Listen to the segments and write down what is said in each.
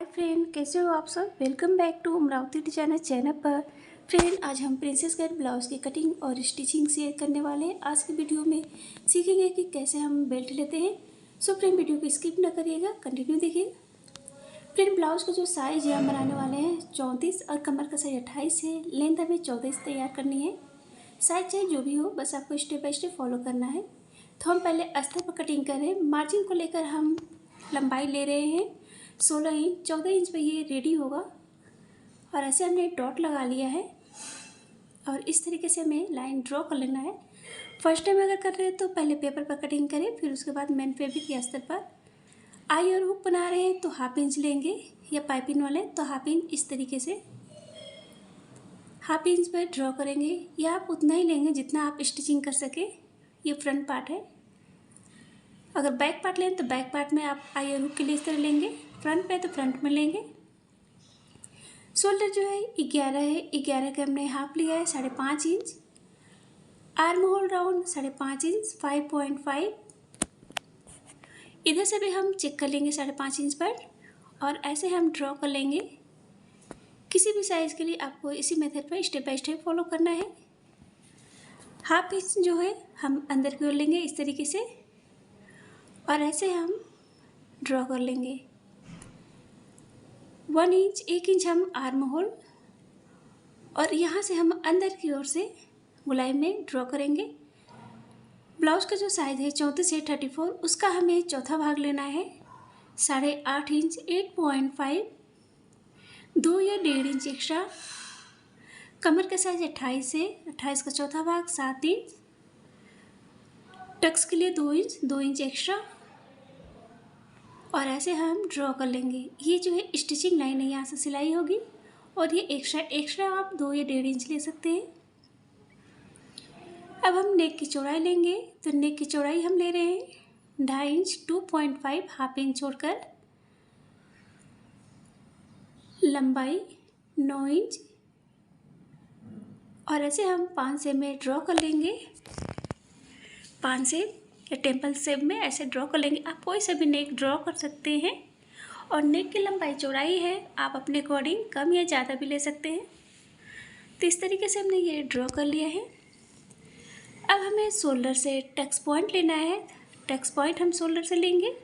Friend, कैसे हो आप सब। Welcome back to Amravati designer channel पर। फ्रेंड, आज हम प्रिंसेस कट ब्लाउज़ की कटिंग और स्टिचिंग शेयर करने वाले हैं। आज की वीडियो में सीखेंगे कि कैसे हम बेल्ट लेते हैं। सो फ्रेंड, वीडियो को स्किप ना करिएगा, कंटिन्यू देखिए। फ्रेंड, ब्लाउज़ का जो साइज़ है हम बनाने वाले हैं 34 और कमर का साइज 28 है। लेंथ हमें 14 तैयार करनी है। साइज चाहे जो भी हो, बस आपको स्टेप बाय स्टेप फॉलो करना है। तो हम पहले अस्तर पर कटिंग करें। मार्जिन को लेकर हम लंबाई ले रहे हैं 16 इंच। 14 इंच पे ये रेडी होगा और ऐसे हमने डॉट लगा लिया है और इस तरीके से हमें लाइन ड्रॉ कर लेना है। फर्स्ट टाइम अगर कर रहे हैं तो पहले पेपर पर कटिंग करें, फिर उसके बाद मेन फैब्रिक के अस्तर पर आई और हुक बना रहे हैं तो हाफ इंच लेंगे, या पाइपिंग वाले तो हाफ इंच इस तरीके से हाफ इंच पर ड्रॉ करेंगे, या आप उतना ही लेंगे जितना आप स्टिचिंग कर सके। ये फ्रंट पार्ट है। अगर बैक पार्ट लें तो बैक पार्ट में आप आई और हुक के लिए इस तरह लेंगे, फ्रंट पे तो फ्रंट में लेंगे। शोल्डर जो है 11 है, 11 का हमने हाफ लिया है 5.5 inch. Arm hole round 5.5 inch 5.5। इधर से भी हम चेक कर लेंगे 5.5 इंच पर और ऐसे हम ड्रॉ कर लेंगे। किसी भी साइज़ के लिए आपको इसी मेथड पर स्टेप बाय स्टेप फॉलो करना है। हाफ इंच जो है हम अंदर की ओर लेंगे इस तरीके से और ऐसे हम ड्रॉ कर लेंगे। 1 इंच 1 इंच हम आर्म होल और यहाँ से हम अंदर की ओर से गोलाई में ड्रॉ करेंगे। ब्लाउज़ का जो साइज़ है 34 से 34, उसका हमें चौथा भाग लेना है 8.5 इंच 8.5, 2 या 1.5 इंच एक्स्ट्रा। कमर का साइज 28 है, 28 का चौथा भाग 7 इंच। टक्स के लिए 2 इंच 2 इंच एक्स्ट्रा और ऐसे हम ड्रॉ कर लेंगे। ये जो है स्टिचिंग लाइन है, यहाँ से सिलाई होगी और ये एक्स्ट्रा आप 2 या 1.5 इंच ले सकते हैं। अब हम नेक की चौड़ाई लेंगे तो नेक की चौड़ाई हम ले रहे हैं 2.5 इंच 2.5, हाफ इंच छोड़कर। लंबाई 9 इंच और ऐसे हम 5 से में ड्रॉ कर लेंगे। 5 से या टेम्पल शेप में ऐसे ड्रॉ कर लेंगे। आप कोई सा भी नेक ड्रॉ कर सकते हैं और नेक की लंबाई चौड़ाई है, आप अपने अकॉर्डिंग कम या ज़्यादा भी ले सकते हैं। तो इस तरीके से हमने ये ड्रॉ कर लिया है। अब हमें शोल्डर से टक्स पॉइंट लेना है। टक्स पॉइंट हम शोल्डर से लेंगे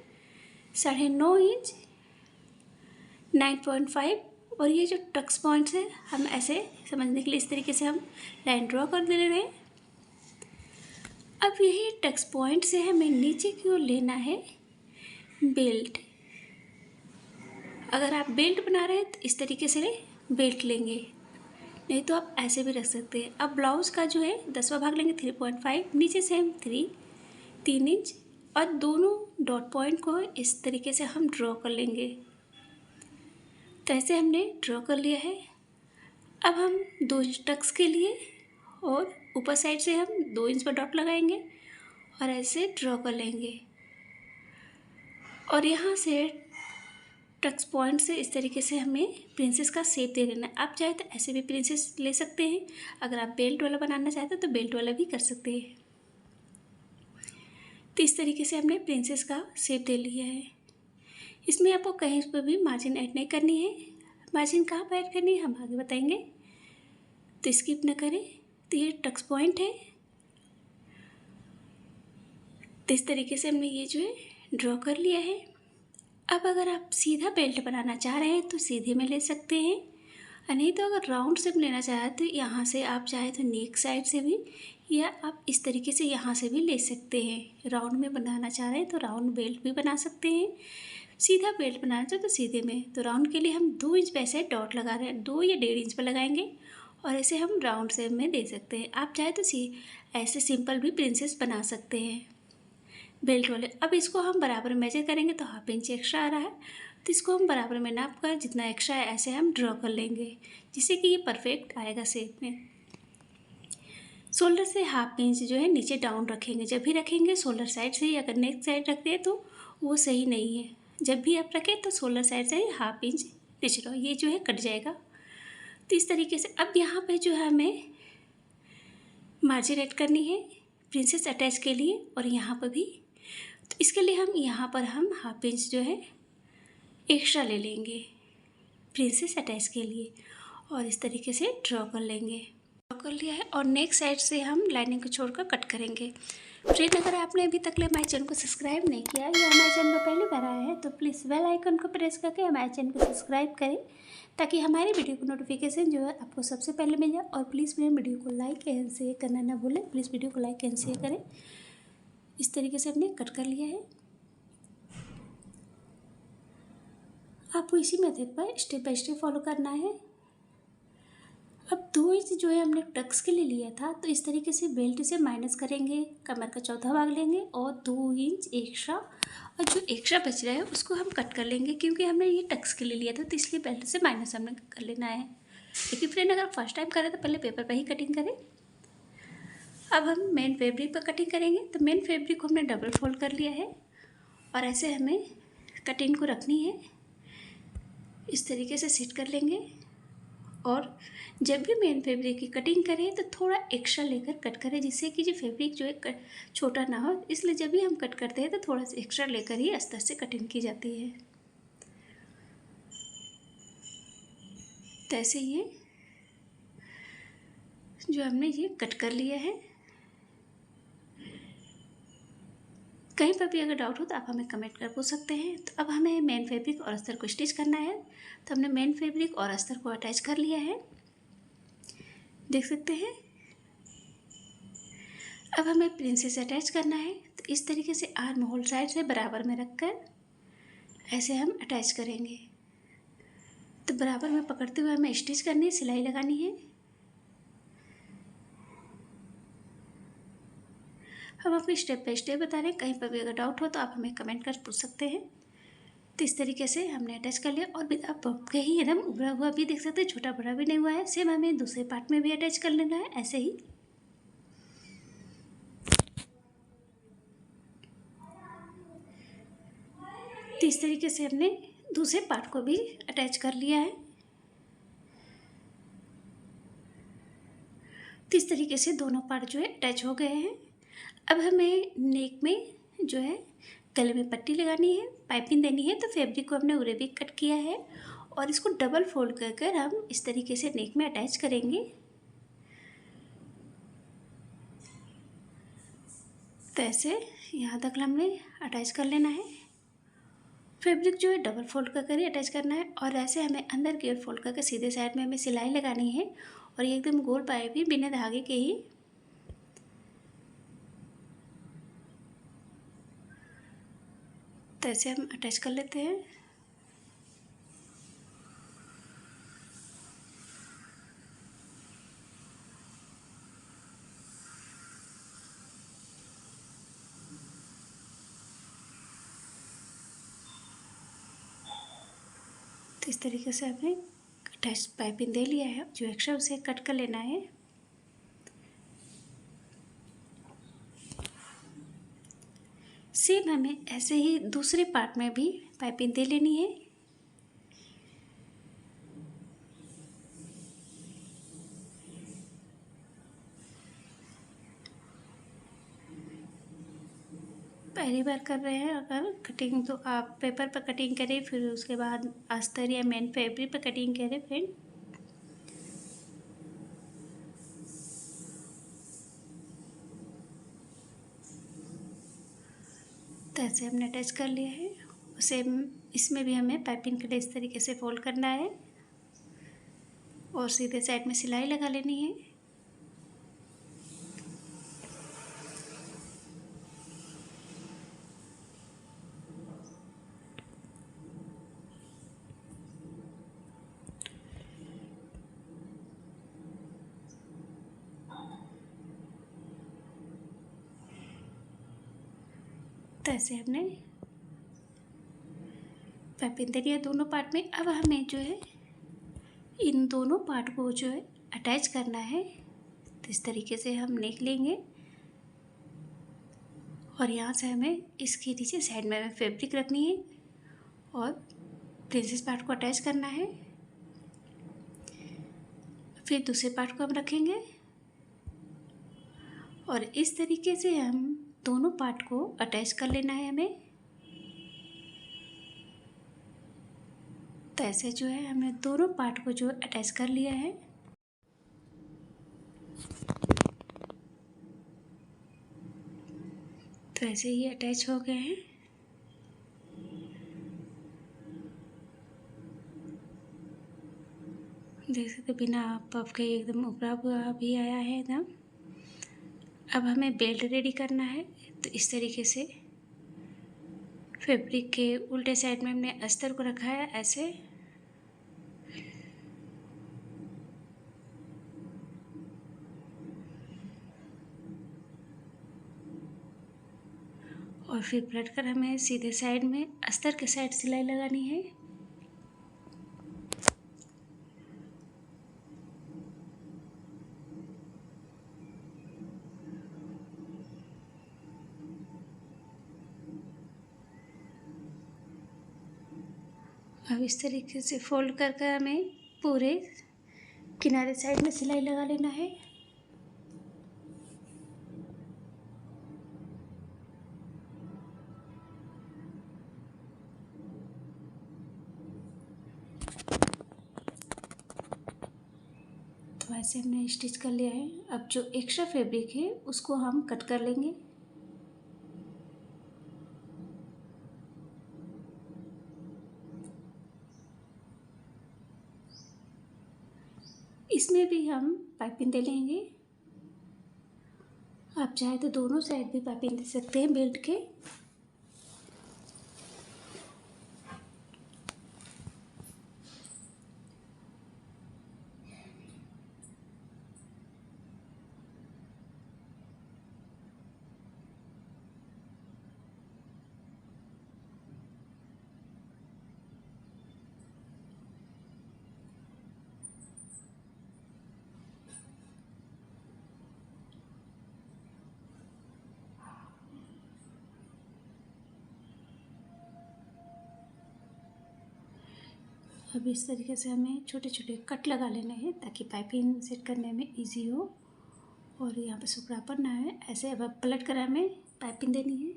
9.5 इंच 9.5 और ये जो टक्स पॉइंट्स है हम ऐसे समझने के लिए इस तरीके से हम लाइन ड्रॉ कर दे रहे हैं। अब यही टक्स पॉइंट से हमें नीचे की ओर लेना है बेल्ट। अगर आप बेल्ट बना रहे हैं तो इस तरीके से बेल्ट लेंगे, नहीं तो आप ऐसे भी रख सकते हैं। अब ब्लाउज़ का जो है 10वां भाग लेंगे 3.5, नीचे से हम 3 इंच और दोनों डॉट पॉइंट को इस तरीके से हम ड्रॉ कर लेंगे। तो ऐसे हमने ड्रॉ कर लिया है। अब हम 2 इंच टक्स के लिए और ऊपर साइड से हम 2 इंच पर डॉट लगाएंगे और ऐसे ड्रॉ कर लेंगे और यहाँ से टक्स पॉइंट से इस तरीके से हमें प्रिंसेस का शेप दे देना है। आप चाहे तो ऐसे भी प्रिंसेस ले सकते हैं। अगर आप बेल्ट वाला बनाना चाहते हैं तो बेल्ट वाला भी कर सकते हैं। तो इस तरीके से हमने प्रिंसेस का शेप दे लिया है। इसमें आपको कहीं पर भी मार्जिन ऐड नहीं करनी है। मार्जिन कहाँ पर ऐड करनी है हम आगे बताएंगे, तो स्किप न करें। तो ये टक्स पॉइंट है। तो इस तरीके से हमने ये जो है ड्रॉ कर लिया है। अब अगर आप सीधा बेल्ट बनाना चाह रहे हैं तो सीधे में ले सकते हैं, और नहीं तो अगर राउंड शेप लेना चाहे तो यहाँ से आप चाहे तो नेक साइड से भी, या आप इस तरीके से यहाँ से भी ले सकते हैं। राउंड में बनाना चाह रहे हैं तो राउंड बेल्ट भी बना सकते हैं। सीधा बेल्ट बनाना चाहे तो सीधे में। तो राउंड के लिए हम 2 इंच पे ऐसे डॉट लगा रहे हैं, 2 या 1.5 इंच पर लगाएंगे और ऐसे हम राउंड शेप में दे सकते हैं। आप चाहे तो ऐसे सिंपल भी प्रिंसेस बना सकते हैं बेल्ट वाले। अब इसको हम बराबर मेजर करेंगे तो हाफ इंच एक्स्ट्रा आ रहा है, तो इसको हम बराबर में नाप कर जितना एक्स्ट्रा है ऐसे हम ड्रॉ कर लेंगे, जिससे कि ये परफेक्ट आएगा शेप में। शोल्डर से हाफ इंच जो है नीचे डाउन रखेंगे। जब भी रखेंगे शोल्डर साइड से ही, अगर नेक साइड रखते हैं तो वो सही नहीं है। जब भी आप रखें तो शोल्डर साइड से ही हाफ इंच नीचे रहो, ये जो है कट जाएगा। तो इस तरीके से अब यहाँ पे जो है हमें मार्जिन ऐड करनी है प्रिंसेस अटैच के लिए, और यहाँ पर भी। तो इसके लिए हम यहाँ पर हम हाफ इंच जो है एक्स्ट्रा ले लेंगे। प्रिंसेस अटैच के लिए। और इस तरीके से ड्रॉ कर लेंगे। ड्रॉ कर लिया है और नेक्स्ट साइड से हम लाइनिंग को छोड़कर कट करेंगे। फ्रेंड, अगर आपने अभी तक हमारे चैनल को सब्सक्राइब नहीं किया या हमारे चैनल पर पहली बार आया है तो प्लीज़ बेल आइकन को प्रेस करके हमारे चैनल को सब्सक्राइब करें, ताकि हमारी वीडियो को नोटिफिकेशन जो है आपको सबसे पहले मिल जाए। और प्लीज़ मेरे वीडियो को लाइक एंड शेयर करना ना भूलें। प्लीज़ वीडियो को लाइक एंड शेयर करें। इस तरीके से हमने कट कर लिया है। आपको इसी मेथड पर स्टेप बाय स्टेप फॉलो करना है। अब 2 इंच जो है हमने टक्स के लिए लिया था, तो इस तरीके से बेल्ट से माइनस करेंगे, कमर का चौथा भाग लेंगे और 2 इंच एक्स्ट्रा, और जो एक्स्ट्रा बच रहा है उसको हम कट कर लेंगे, क्योंकि हमने ये टक्स के लिए लिया था तो इसलिए बेल्ट से माइनस हमने कर लेना है। लेकिन फ्रेंड, अगर फर्स्ट टाइम करें तो पहले पेपर पर ही कटिंग करें। अब हम मेन फैब्रिक पर कटिंग करेंगे। तो मेन फैब्रिक को हमने डबल फोल्ड कर लिया है और ऐसे हमें कटिंग को रखनी है। इस तरीके से सेट कर लेंगे। और जब भी मेन फैब्रिक की कटिंग करें तो थोड़ा एक्स्ट्रा लेकर कट करें, जिससे कि जो फैब्रिक जो है छोटा ना हो। इसलिए जब भी हम कट करते हैं तो थोड़ा सा एक्स्ट्रा लेकर ही अस्तर से कटिंग की जाती है। तो ऐसे ये जो हमने ये कट कर लिया है। कहीं पर भी अगर डाउट हो तो आप हमें कमेंट कर पूछ सकते हैं। तो अब हमें मेन फैब्रिक और अस्तर को स्टिच करना है। तो हमने मेन फैब्रिक और अस्तर को अटैच कर लिया है, देख सकते हैं। अब हमें प्रिंसेस अटैच करना है। तो इस तरीके से आर्म होल साइड से बराबर में रखकर ऐसे हम अटैच करेंगे। तो बराबर में पकड़ते हुए हमें स्टिच करनी है, सिलाई लगानी है। हम आपको स्टेप बाय स्टेप बता रहे हैं। कहीं पर भी अगर डाउट हो तो आप हमें कमेंट कर पूछ सकते हैं। तो इस तरीके से हमने अटैच कर लिया। और आप कहीं एकदम उभरा हुआ भी देख सकते हैं, छोटा बड़ा भी नहीं हुआ है। सेम हमें दूसरे पार्ट में भी अटैच कर लेना है ऐसे ही। तो इस तरीके से हमने दूसरे पार्ट को भी अटैच कर लिया है। तो इस तरीके से दोनों पार्ट जो है अटैच हो गए हैं। अब हमें नेक में जो है गले में पट्टी लगानी है, पाइपिंग देनी है। तो फैब्रिक को हमने उरे भी कट किया है और इसको डबल फोल्ड कर कर हम इस तरीके से नेक में अटैच करेंगे। तो ऐसे यहाँ तक हमने अटैच कर लेना है। फैब्रिक जो है डबल फोल्ड कर कर ही अटैच करना है। और ऐसे हमें अंदर की ओर फोल्ड करके सीधे साइड में हमें सिलाई लगानी है। और ये एकदम गोल पाइप भी बिना धागे के ही। तो ऐसे हम अटैच कर लेते हैं। तो इस तरीके से हमने अटैच पाइपिंग दे लिया है। जो एक्स्ट्रा उसे कट कर लेना है। सेम हमें ऐसे ही दूसरे पार्ट में भी पाइपिंग दे लेनी है। पहली बार कर रहे हैं अगर कटिंग तो आप पेपर पर कटिंग करें, फिर उसके बाद अस्तर या मेन फैब्रिक पर कटिंग करें फ्रेंड। तो ऐसे हमने अटैच कर लिया है। सेम इसमें भी हमें पाइपिंग के लिए इस तरीके से फोल्ड करना है और सीधे साइड में सिलाई लगा लेनी है। तो ऐसे हमने पाइपिंग दे दिया दोनों पार्ट में। अब हमें जो है इन दोनों पार्ट को जो है अटैच करना है। तो इस तरीके से हम नेक लेंगे और यहाँ से हमें इसके नीचे साइड में हमें फैब्रिक रखनी है और प्रिंसेस पार्ट को अटैच करना है। फिर दूसरे पार्ट को हम रखेंगे और इस तरीके से हम दोनों पार्ट को अटैच कर लेना है हमें। तो ऐसे जो है हमने दोनों पार्ट को जो अटैच कर लिया है। तो ऐसे ये अटैच हो गए हैं। देख सकते बिना पफ के एकदम उभरा हुआ भी आया है एकदम। अब हमें बेल्ट रेडी करना है। तो इस तरीके से फैब्रिक के उल्टे साइड में हमने अस्तर को रखा है ऐसे, और फिर पलट कर हमें सीधे साइड में अस्तर के साइड सिलाई लगानी है। अब इस तरीके से फोल्ड कर कर हमें पूरे किनारे साइड में सिलाई लगा लेना है। तो ऐसे हमने स्टिच कर लिया है। अब जो एक्स्ट्रा फैब्रिक है उसको हम कट कर लेंगे। इसमें भी हम पाइपिंग दे लेंगे। आप चाहे तो दोनों साइड भी पाइपिंग दे सकते हैं बेल्ट के। अब इस तरीके से हमें छोटे छोटे कट लगा लेने हैं ताकि पाइपिंग सेट करने में इजी हो और यहाँ पे सुखरापन ना है। ऐसे अब पलट कर हमें पाइपिंग देनी है,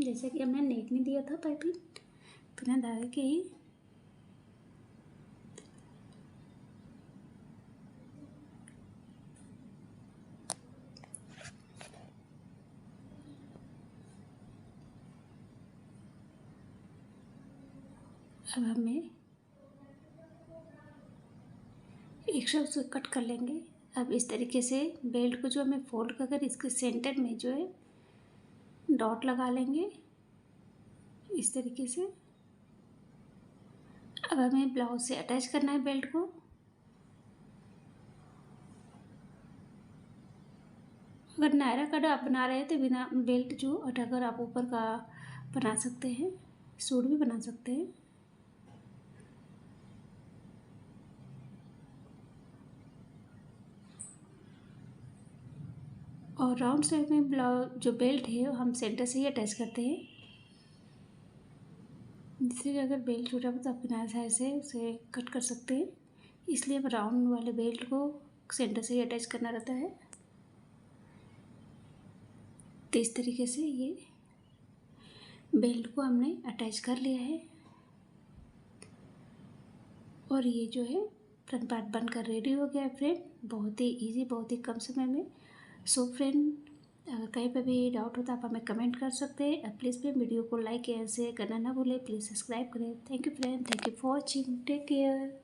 जैसे कि हमने नेक में दिया था पाइपिंग बिना धागे के ही। अब हमें एक्स्ट्रा उसको कट कर लेंगे। अब इस तरीके से बेल्ट को जो हमें फोल्ड कर इसके सेंटर में जो है डॉट लगा लेंगे इस तरीके से। अब हमें ब्लाउज से अटैच करना है बेल्ट को। अगर नायरा कट आप बना रहे हैं तो बिना बेल्ट जो हटाकर आप ऊपर का बना सकते हैं, सूट भी बना सकते हैं। और राउंड शेप में ब्लाउज जो बेल्ट है वो हम सेंटर से ही अटैच करते हैं। जिससे कि अगर बेल्ट छोटा हो तो आप किनारे साइड से उसे कट कर सकते हैं, इसलिए अब राउंड वाले बेल्ट को सेंटर से ही अटैच करना रहता है। तो इस तरीके से ये बेल्ट को हमने अटैच कर लिया है और ये जो है फ्रंट पार्ट बनकर रेडी हो गया है फ्रेंड। बहुत ही इजी, बहुत ही कम समय में। सो फ्रेंड, अगर कहीं पे भी डाउट हो तो आप हमें कमेंट कर सकते हैं। प्लीज़ भी वीडियो को लाइक या शेयर करना ना भूलें। प्लीज़ सब्सक्राइब करें। Thank you friend, thank you for watching, take care.